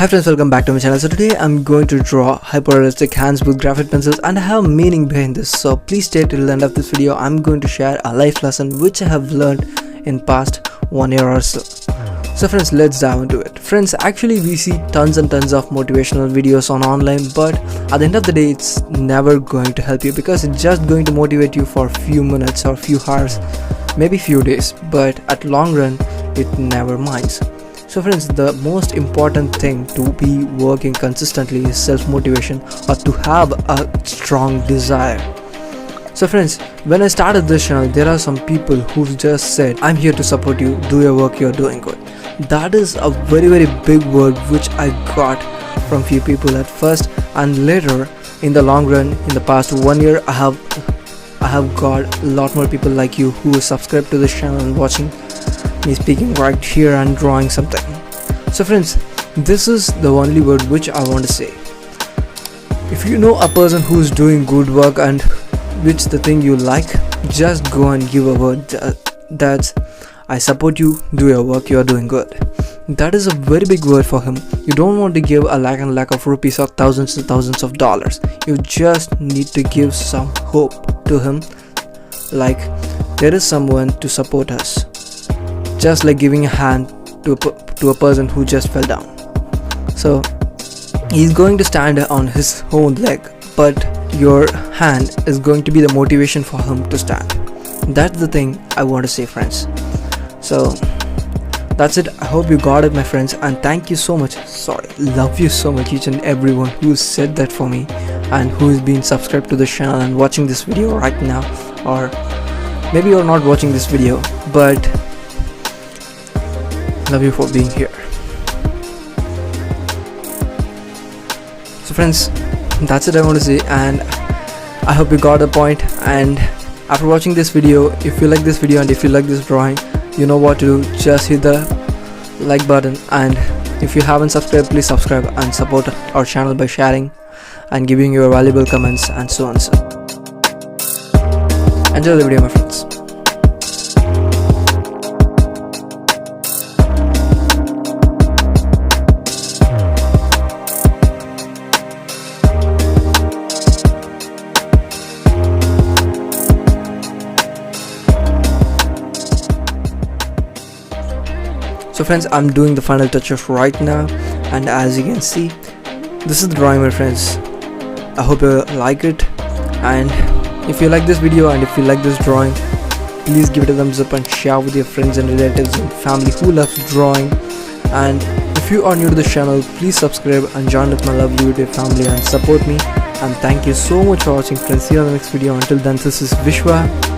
Hi friends, welcome back to my channel. So today I'm going to draw hyperrealistic hands with graphite pencils and I have meaning behind this. So please stay till the end of this video. I'm going to share a life lesson which I have learned in past 1 year or so. So friends, let's dive into it. Friends, actually we see tons and tons of motivational videos on online, but at the end of the day it's never going to help you because it's just going to motivate you for a few minutes or few hours, maybe few days, but at long run it never minds. So friends, the most important thing to be working consistently is self-motivation, or to have a strong desire. So friends, when I started this channel, there are some people who just said, I'm here to support you, do your work, you're doing good. That is a very big word which I got from few people at first, and later in the long run, in the past 1 year, I have got a lot more people like you who subscribe to this channel and watching me speaking right here and drawing something. So friends, this is the only word which I want to say. If you know a person who's doing good work and which the thing you like, just go and give a word that's I support you, do your work, you are doing good. That is a very big word for him. You don't want to give a lakh of rupees or thousands and thousands of dollars. You just need to give some hope to him, like there is someone to support us. Just like giving a hand to a person who just fell down. So he's going to stand on his own leg, but your hand is going to be the motivation for him to stand. That's the thing I want to say, friends. So that's it. I hope you got it, my friends, and thank you so much. Love you so much, each and everyone who said that for me and who has been subscribed to the channel and watching this video right now. Or maybe you're not watching this video, but love you for being here. So friends, that's it I want to say, and I hope you got the point. And after watching this video, if you like this video and if you like this drawing, you know what to do. Just hit the like button, and if you haven't subscribed, please subscribe and support our channel by sharing and giving your valuable comments and so on. So enjoy the video, my friends. So friends, I'm doing the final touches right now, and as you can see, this is the drawing, my friends. I hope you like it, and if you like this video and if you like this drawing, please give it a thumbs up and share with your friends and relatives and family who loves drawing. And if you are new to the channel, please subscribe and join with my lovely YouTube family and support me. And thank you so much for watching, friends. See you on the next video. Until then, this is Vishwa.